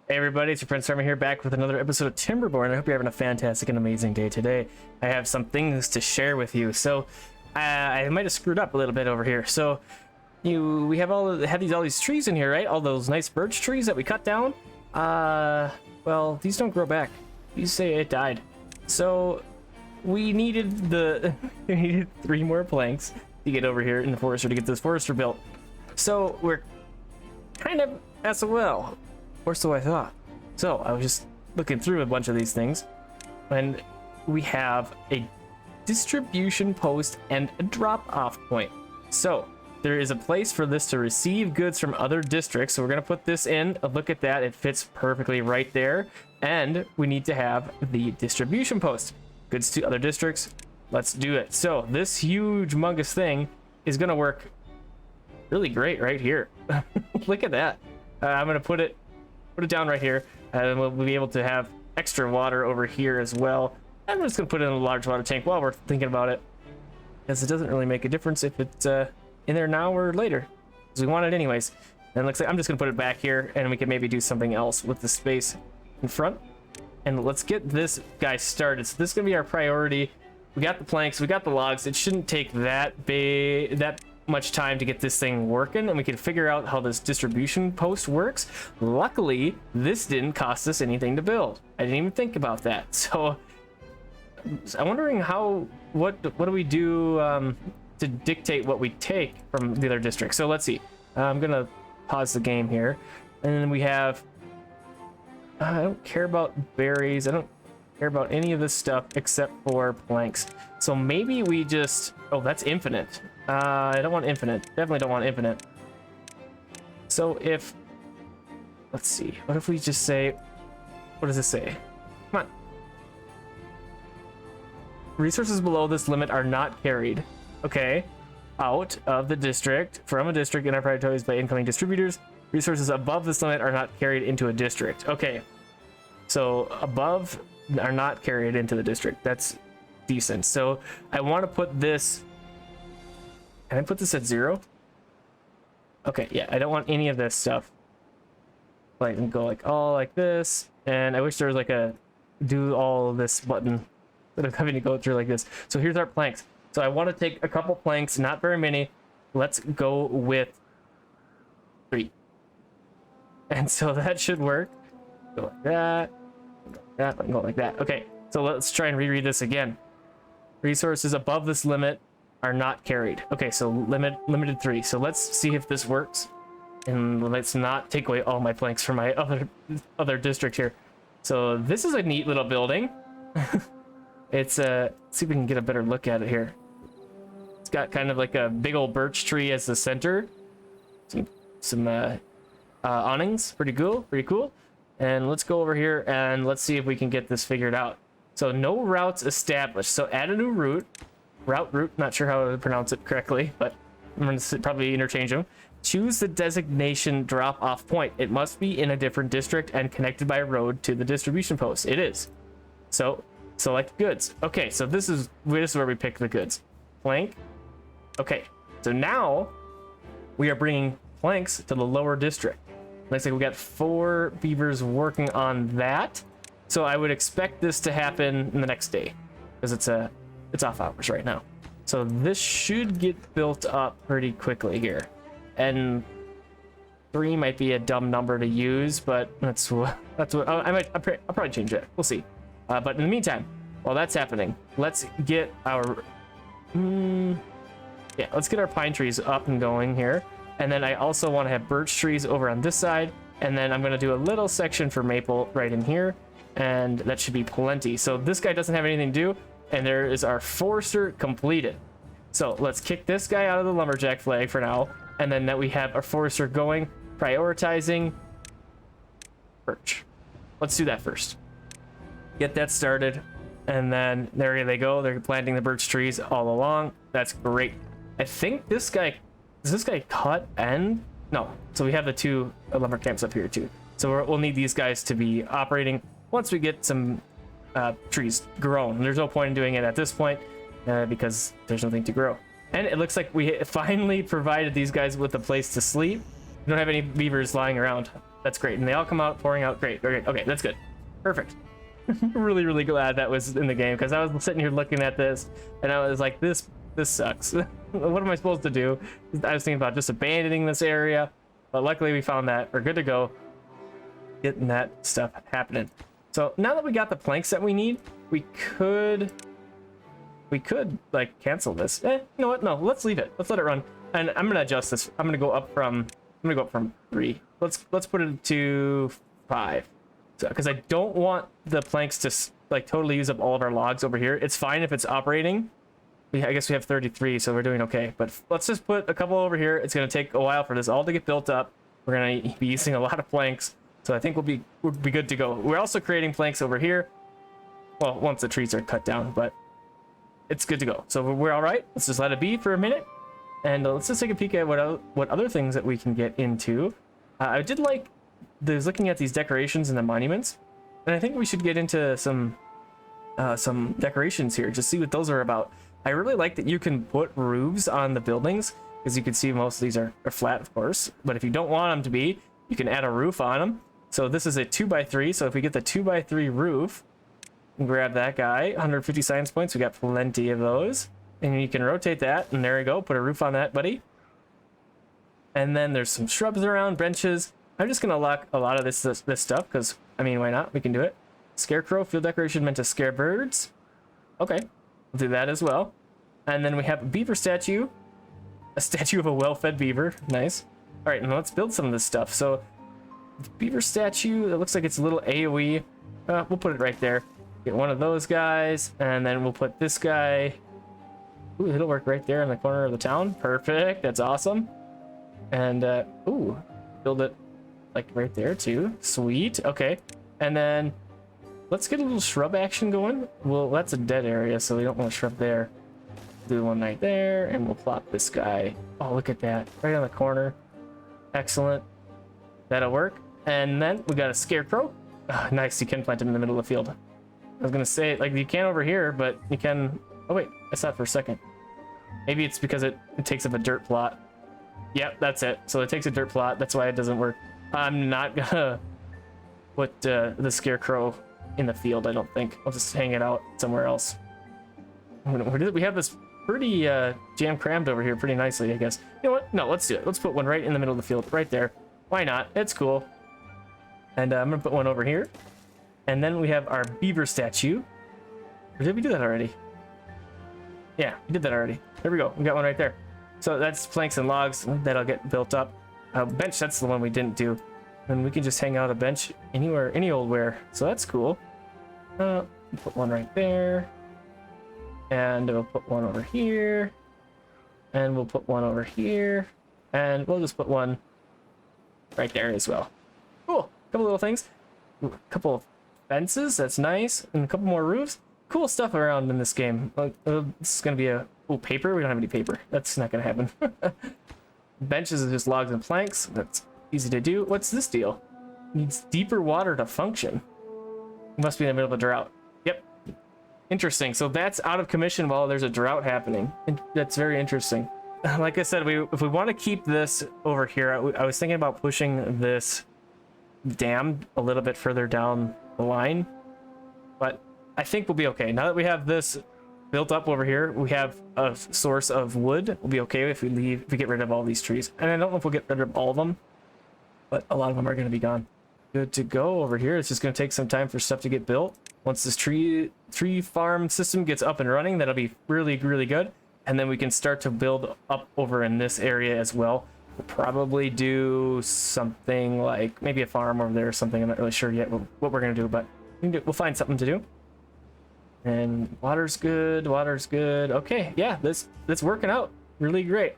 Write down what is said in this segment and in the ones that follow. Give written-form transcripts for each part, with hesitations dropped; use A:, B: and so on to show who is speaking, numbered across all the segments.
A: Hey everybody, it's your friend Sarmate here, back with another episode of Timberborn. I hope you're having a fantastic and amazing day today. I have some things to share with you. So I might have screwed up a little bit over here. So we have all these trees in here, right? All those nice birch trees that we cut down. Well, these don't grow back. These say it died. So we needed we needed 3 more planks to get over here in the forester to get this forester built. So we're kind of SOL. Or so I thought. So I was just looking through a bunch of these things, and we have a distribution post and a drop-off point. So there is a place for this to receive goods from other districts. So we're gonna put this in. Look at that, it fits perfectly right there. And we need to have the distribution post. Goods to other districts. Let's do it. So this huge humongous thing is gonna work really great right here. Look at that. I'm gonna put it down right here, and we'll be able to have extra water over here as well. I'm just gonna put it in a large water tank while we're thinking about it, because it doesn't really make a difference if it's in there now or later, because we want it anyways. And it looks like I'm just gonna put it back here, and we can maybe do something else with the space in front. And let's get this guy started. So this is gonna be our priority. We got the planks, we got the logs. It shouldn't take that much time to get this thing working, and we can figure out how this distribution post works. Luckily, this didn't cost us anything to build. I didn't even think about that. So I'm wondering what do we do to dictate what we take from the other district. So let's see. I'm gonna pause the game here, and then we have I don't care about berries. I don't care about any of this stuff except for planks. So maybe we just, oh, that's infinite. I don't want infinite. Definitely don't want infinite. So let's see, what if we just say, what does it say? Come on. Resources below this limit are not carried. Okay. Out of the district, from a district in our priorities by incoming distributors. Resources above this limit are not carried into a district. Okay. So above are not carried into the district. That's decent. So I want to put this, can I put this at 0? Okay, yeah, I don't want any of this stuff. Like, go like all like this, and I wish there was like a do all of this button that I'm having to go through like this. So here's our planks. So I want to take a couple planks, not very many. Let's go with 3. And so that should work. Go like that, go like that. Okay, so let's try and reread this again. Resources above this limit are not carried. Okay, so limited 3. So let's see if this works, and let's not take away all my planks from my other district here. So this is a neat little building. It's let's see if we can get a better look at it here. It's got kind of like a big old birch tree as the center. Some awnings, pretty cool. And let's go over here and let's see if we can get this figured out. So no routes established. So add a new route. Route, not sure how to pronounce it correctly, but I'm going to probably interchange them. Choose the designation drop-off point. It must be in a different district and connected by road to the distribution post. It is. So select goods. Okay, so this is where we pick the goods. Plank. Okay, so now we are bringing planks to the lower district. Looks like we got 4 beavers working on that. So I would expect this to happen in the next day, because it's off hours right now. So this should get built up pretty quickly here. And 3 might be a dumb number to use, but that's what I'll probably change it. We'll see. But in the meantime, while that's happening, let's get our let's get our pine trees up and going here. And then I also want to have birch trees over on this side, and then I'm going to do a little section for maple right in here, and that should be plenty. So this guy doesn't have anything to do, and there is our forester completed. So let's kick this guy out of the lumberjack flag for now, and then that we have our forester going, prioritizing birch. Let's do that first. Get that started, and then there they go. They're planting the birch trees all along. That's great. I think this guy, is this guy cut and no? So we have the 2 lumber camps up here too. So we'll need these guys to be operating once we get some trees grown. There's no point in doing it at this point because there's nothing to grow. And it looks like we finally provided these guys with a place to sleep. We don't have any beavers lying around. That's great. And they all come out pouring out. Great. Okay, okay, that's good. Perfect. Really, really glad that was in the game, because I was sitting here looking at this and I was like, this sucks. What am I supposed to do? I was thinking about just abandoning this area, but luckily we found that we're good to go, getting that stuff happening. So now that we got the planks that we need, we could like cancel this. You know what? No, let's leave it. Let's let it run. And I'm gonna adjust this. I'm gonna go up from 3. Let's put it to 5. So, because I don't want the planks to like totally use up all of our logs over here. It's fine if it's operating. I guess we have 33, so we're doing okay. But let's just put a couple over here. It's gonna take a while for this all to get built up. We're gonna be using a lot of planks, so I think we'll be good to go. We're also creating planks over here. Well, once the trees are cut down, but it's good to go. So we're all right. Let's just let it be for a minute, and let's just take a peek at what other things that we can get into. I did like looking at these decorations and the monuments, and I think we should get into some decorations here, just see what those are about. I really like that you can put roofs on the buildings, because you can see most of these are flat, of course, but if you don't want them to be, you can add a roof on them. So this is a 2x3, so if we get the 2x3 roof, grab that guy, 150 science points, we got plenty of those, and you can rotate that, and there you go, put a roof on that, buddy. And then there's some shrubs around, benches. I'm just gonna lock a lot of this stuff, because I mean, why not? We can do it. Scarecrow, field decoration meant to scare birds. Okay, we'll do that as well. And then we have a beaver statue, a statue of a well-fed beaver. Nice. All right, now let's build some of this stuff. So the beaver statue, it looks like it's a little AoE. We'll put it right there. Get one of those guys, and then we'll put this guy. Ooh, it'll work right there in the corner of the town. Perfect. That's awesome. And ooh, build it like right there too. Sweet. Okay, and then let's get a little shrub action going. Well, that's a dead area, so we don't want a shrub there. Do one right there, and we'll plop this guy. Oh, look at that, right on the corner. Excellent. That'll work. And then we got a scarecrow. Oh, nice. You can plant him in the middle of the field. I was gonna say, like, you can over here, but you can. Oh wait, I saw it for a second. Maybe it's because it takes up a dirt plot. Yep, that's it. So it takes a dirt plot. That's why it doesn't work. I'm not gonna put the scarecrow in the field, I don't think. I'll just hang it out somewhere else. We have this pretty jam crammed over here pretty nicely, I guess. You know what? No, let's do it. Let's put one right in the middle of the field, right there. Why not? It's cool. And I'm gonna put one over here. And then we have our beaver statue. Or did we do that already? Yeah, we did that already. There we go. We got one right there. So that's planks and logs that'll get built up. Bench, that's the one we didn't do. And we can just hang out a bench anywhere, any old where. So that's cool. Put one right there. And we'll put one over here. And we'll put one over here. And we'll just put one right there as well. Cool. Couple little things. Ooh, a couple of fences. That's nice. And a couple more roofs. Cool stuff around in this game. This is going to be a... Oh, paper? We don't have any paper. That's not going to happen. Benches is just logs and planks. That's easy to do. What's this deal? Needs deeper water to function. It must be in the middle of a drought. Yep. Interesting. So that's out of commission while there's a drought happening. That's very interesting. Like I said, if we want to keep this over here, I was thinking about pushing this dam a little bit further down the line. But I think we'll be okay. Now that we have this built up over here, we have a source of wood. We'll be okay if we get rid of all these trees. And I don't know if we'll get rid of all of them, but a lot of them are going to be gone. Good to go over here. It's just going to take some time for stuff to get built. Once this tree farm system gets up and running, that'll be really, really good. And then we can start to build up over in this area as well. We'll probably do something like maybe a farm over there or something. I'm not really sure yet what we're going to do, but we'll find something to do. And water's good. Water's good. Okay, yeah, that's working out really great.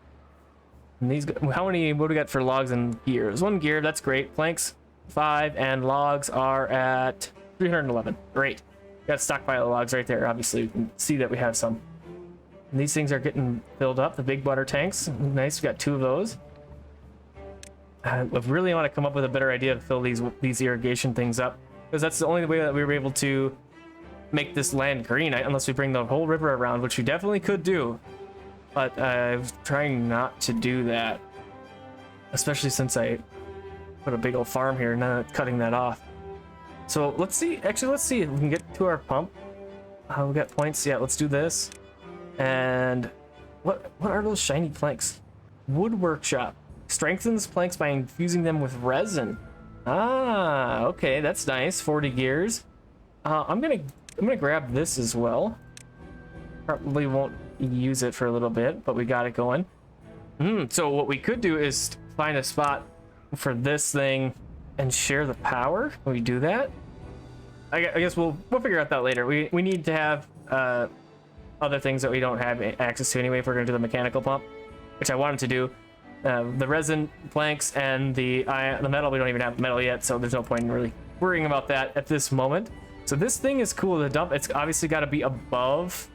A: And these, what do we got for logs and gear? There's 1 gear. That's great. Planks 5 and logs are at 311. Great. Got a stockpile of logs right there. Obviously, you can see that we have some. And these things are getting filled up. The big water tanks. Nice. We got 2 of those. I really want to come up with a better idea to fill these irrigation things up, because that's the only way that we were able to make this land green, unless we bring the whole river around, which we definitely could do. But I'm trying not to do that, especially since I put a big old farm here, not cutting that off. So let's see. Actually, let's see if we can get to our pump. We got points. Yeah, let's do this. And what are those shiny planks? Wood workshop strengthens planks by infusing them with resin. Ah, okay, that's nice. 40 gears. I'm gonna grab this as well. Probably won't use it for a little bit, but we got it going. So what we could do is find a spot for this thing and share the power. Can we do that? I guess we'll figure out that later. We need to have other things that we don't have access to anyway if we're gonna do the mechanical pump, which I wanted to do. The resin planks and the metal, we don't even have metal yet, so there's no point in really worrying about that at this moment. So this thing is cool to dump. It's obviously got to be above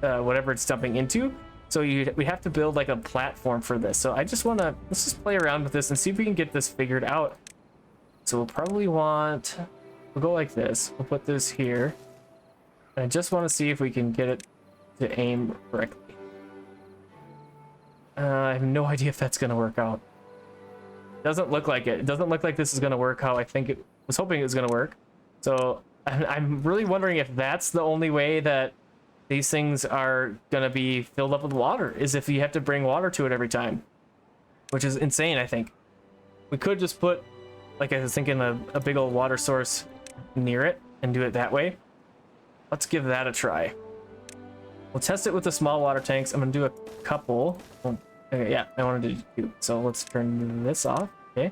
A: whatever it's dumping into. So we have to build like a platform for this. So let's just play around with this and see if we can get this figured out. So we'll go like this. We'll put this here. And I just want to see if we can get it to aim correctly. I have no idea if that's going to work out. Doesn't look like it. It doesn't look like this is going to work how I think it was hoping it was going to work. So I'm really wondering if that's the only way that these things are going to be filled up with water, is if you have to bring water to it every time, which is insane. I think we could just put, like I was thinking, a big old water source near it and do it that way. Let's give that a try. We'll test it with the small water tanks. I'm gonna do a couple. Okay, yeah, I wanted to do. So let's turn this off. Okay,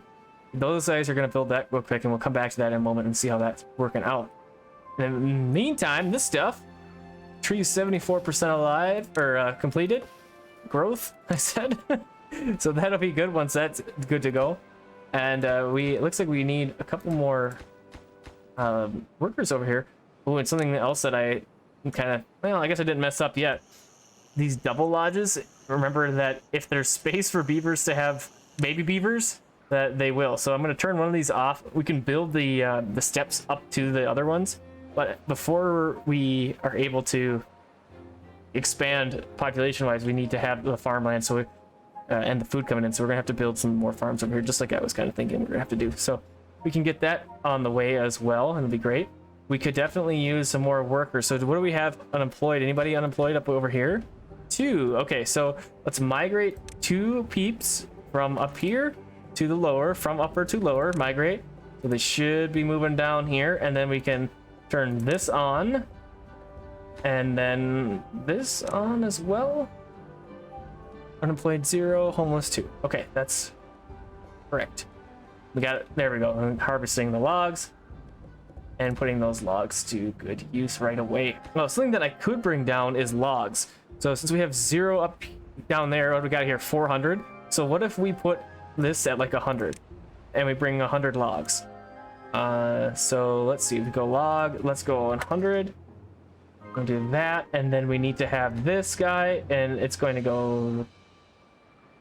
A: those guys are gonna build that real quick, and we'll come back to that in a moment and see how that's working out. And in the meantime, this stuff, tree's 74% alive or completed. Growth, I said. So that'll be good once that's good to go. And it looks like we need a couple more workers over here. Oh, and something else that I I guess I didn't mess up yet. These double lodges, remember that if there's space for beavers to have baby beavers, that they will. So I'm going to turn one of these off. We can build the steps up to the other ones, but before we are able to expand population wise, we need to have the farmland and the food coming in. So we're gonna have to build some more farms over here, just like I was kind of thinking we're gonna have to do. So we can get that on the way as well, and it'll be great. We could definitely use some more workers. So what do we have unemployed? Anybody unemployed up over here? 2. Okay, so let's migrate 2 peeps from up here to the lower, from upper to lower, migrate. So they should be moving down here, and then we can turn this on, and then this on as well. Unemployed 0, homeless 2. Okay, that's correct. We got it. There we go. I'm harvesting the logs and putting those logs to good use right away. Oh, something that I could bring down is logs. So since we have 0 up down there, what do we got here? 400. So what if we put this at like 100 and we bring 100 logs? So let's see. We go log. Let's go 100. We'll do that, and then we need to have this guy, and it's going to go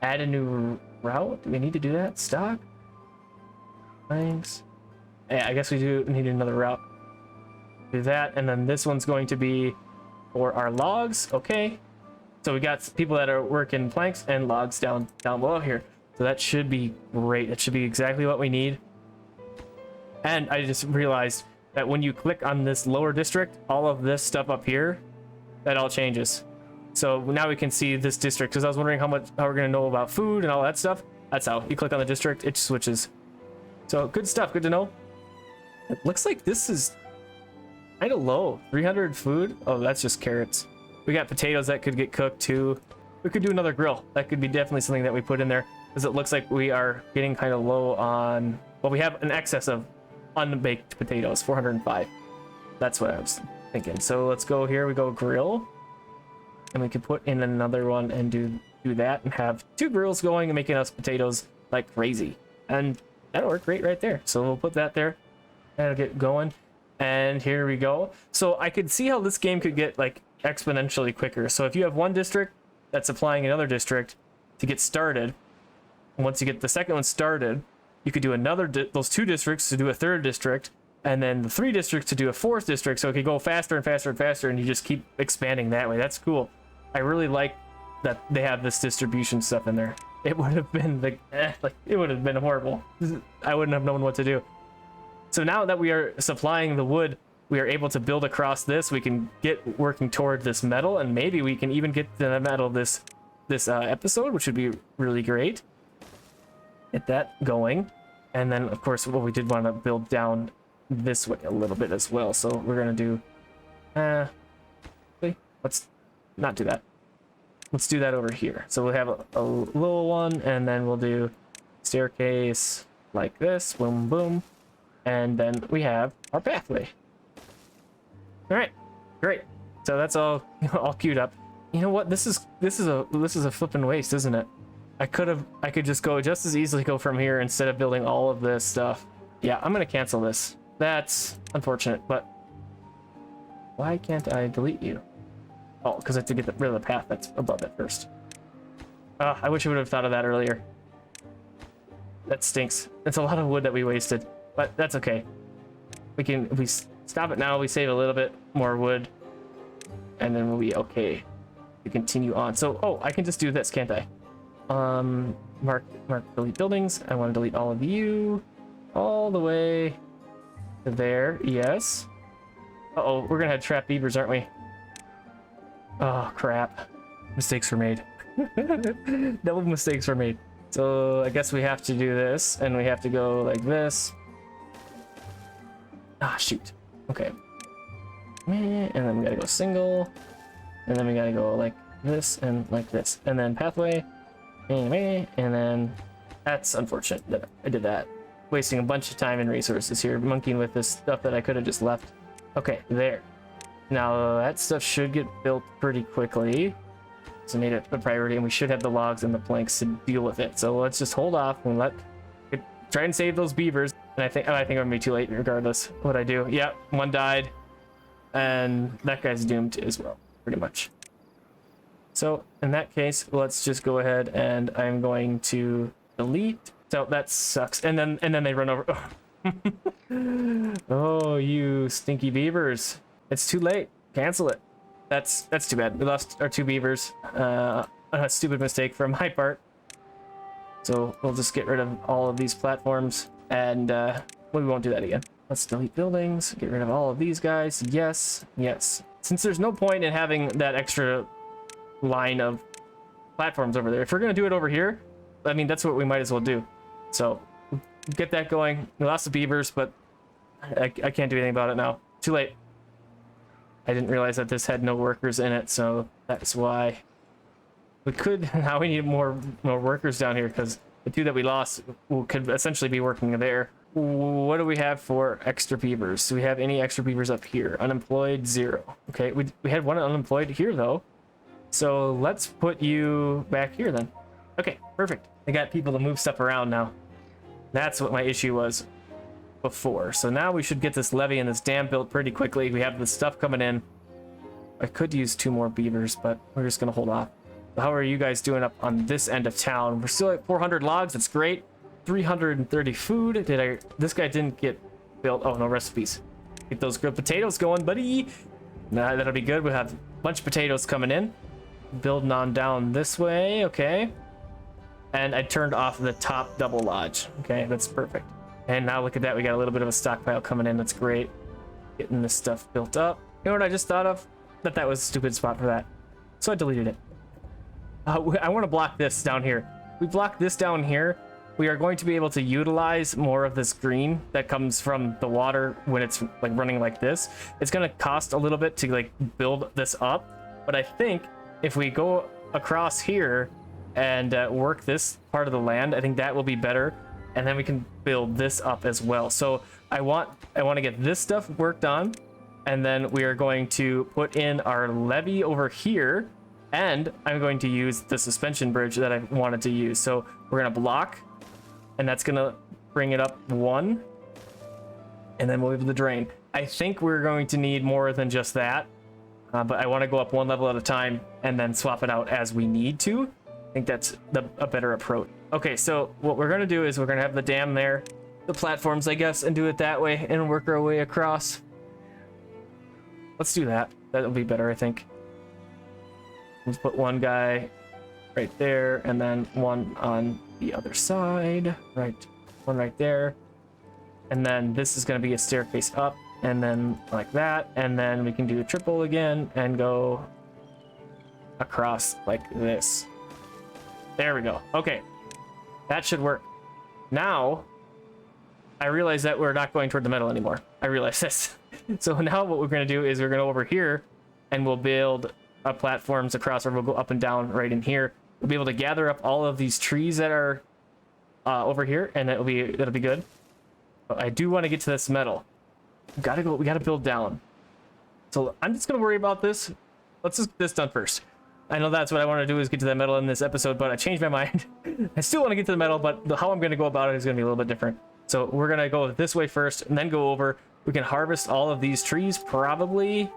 A: add a new route. Do we need to do that? Stock? Thanks. Yeah, I guess we do need another route. Do that, and then this one's going to be for our logs. Okay. So we got people that are working planks and logs down below here. So that should be great. That should be exactly what we need. And I just realized that when you click on this lower district, all of this stuff up here, that all changes. So now we can see this district, because I was wondering how we're going to know about food and all that stuff. That's how you click on the district, it switches. So good stuff, good to know. It looks like this is kind of low. 300 food. Oh, that's just carrots. We got potatoes that could get cooked too. We could do another grill. That could be definitely something that we put in there, because it looks like we are getting kind of low on, well, we have an excess of unbaked potatoes, 405. That's what I was thinking. So let's go here. We go grill, and we can put in another one and do that and have 2 grills going and making us potatoes like crazy, and that'll work great right there. So we'll put that there. That'll get going, and here we go. So I could see how this game could get like exponentially quicker. So if you have one district that's supplying another district to get started, and once you get the second one started, you could do those 2 districts to do a 3rd district, and then the 3 districts to do a 4th district. So it could go faster and faster and faster, and you just keep expanding that way. That's cool. I really like that they have this distribution stuff in there. It would have been like it would have been horrible. I wouldn't have known what to do. So now that we are supplying the wood, we are able to build across this. We can get working toward this metal, and maybe we can even get the metal this episode, which would be really great. Get that going. And then of course, well, we did want to build down this way a little bit as well. So we're gonna do let's not do that. Let's do that over here. So we'll have a little one, and then we'll do staircase like this, boom, boom, and then we have our pathway. All right, great. So that's all all queued up. You know what? This is a flipping waste, isn't it? I could just go just as easily go from here instead of building all of this stuff. Yeah, I'm gonna cancel this. That's unfortunate, but why can't I delete you? Oh, because I have to get rid of the path that's above it first. I wish I would have thought of that earlier. That stinks. It's a lot of wood that we wasted, but that's okay. If we stop it now, we save a little bit more wood, and then we'll be okay to continue on. So, oh, I can just do this, can't I? Mark delete buildings. I want to delete all of you all the way to there. Yes. Uh-oh, we're gonna have trapped beavers, aren't we? Oh, crap. Mistakes were made. Double mistakes were made. So I guess we have to do this, and we have to go like this. Ah, shoot. Okay. And then we gotta go single. And then we gotta go like this and like this. And then pathway. And then that's unfortunate that I did that. Wasting a bunch of time and resources here, monkeying with this stuff that I could have just left. Okay, there. Now that stuff should get built pretty quickly. So made it a priority, and we should have the logs and the planks to deal with it. So let's just hold off and try and save those beavers. And I think I'm gonna be too late regardless what I do. Yep, one died, and that guy's doomed as well, pretty much. So in that case, let's just go ahead and I'm going to delete. So that sucks. And then they run over. Oh, you stinky beavers. It's too late. Cancel it. That's too bad. We lost our 2 beavers. A stupid mistake from my part. So we'll just get rid of all of these platforms, and we won't do that again. Let's delete buildings. Get rid of all of these guys. Yes, yes. Since there's no point in having that extra line of platforms over there, if we're gonna do it over here, I mean, that's what we might as well do. So get that going. We lost the beavers, but I can't do anything about it now. Too late. I didn't realize that this had no workers in it, so that's why we could. Now we need more workers down here, because the 2 that we lost could essentially be working there. What do we have for extra beavers? Do we have any extra beavers up here? Unemployed, 0. Okay, we had 1 unemployed here though, so let's put you back here then. Okay, perfect. I got people to move stuff around now. That's what my issue was before. So now we should get this levee and this dam built pretty quickly. We have the stuff coming in. I could use 2 more beavers, but we're just gonna hold off. How are you guys doing up on this end of town? We're still at 400 logs. That's great. 330 food. This guy didn't get built. Oh, no recipes. Get those grilled potatoes going, buddy. Nah, that'll be good. We'll have a bunch of potatoes coming in. Building on down this way. Okay. And I turned off the top double lodge. Okay, that's perfect. And now look at that. We got a little bit of a stockpile coming in. That's great. Getting this stuff built up. You know what I just thought of? That was a stupid spot for that. So I deleted it. I want to block this down here. We block this down here. We are going to be able to utilize more of this green that comes from the water when it's like running like this. It's going to cost a little bit to like build this up, but I think if we go across here and work this part of the land, I think that will be better, and then we can build this up as well. So I want to get this stuff worked on, and then we are going to put in our levee over here, and I'm going to use the suspension bridge that I wanted to use. So we're gonna block, and that's gonna bring it up 1, and then we'll be able to drain. I think we're going to need more than just that, but I want to go up 1 level at a time and then swap it out as we need to. I think that's a better approach. Okay, so what we're gonna do is we're gonna have the dam there, the platforms, I guess, and do it that way and work our way across. Let's do that. That'll be better, I think. Let's put 1 guy right there, and then one on the other side, right, one right there. And then this is going to be a staircase up, and then like that, and then we can do a triple again and go across like this. There we go. Okay, that should work. Now I realize that we're not going toward the metal anymore. I realize this. So now what we're going to do is we're going to over here, and we'll build platforms across, or we'll go up and down right in here. We'll be able to gather up all of these trees that are over here, and that'll be good. But I do want to get to this metal. We gotta build down. So I'm just gonna worry about this. Let's just get this done first. I know that's what I want to do, is get to that metal in this episode, but I changed my mind. I still want to get to the metal, but how I'm gonna go about it is gonna be a little bit different. So we're gonna go this way first, and then go over. We can harvest all of these trees, probably.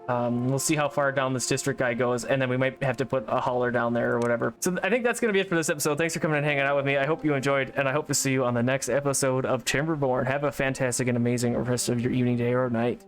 A: We'll see how far down this district guy goes, and then we might have to put a hauler down there or whatever. So I think that's going to be it for this episode. Thanks for coming and hanging out with me. I hope you enjoyed, and I hope to see you on the next episode of Timberborn. Have a fantastic and amazing rest of your evening, day, or night.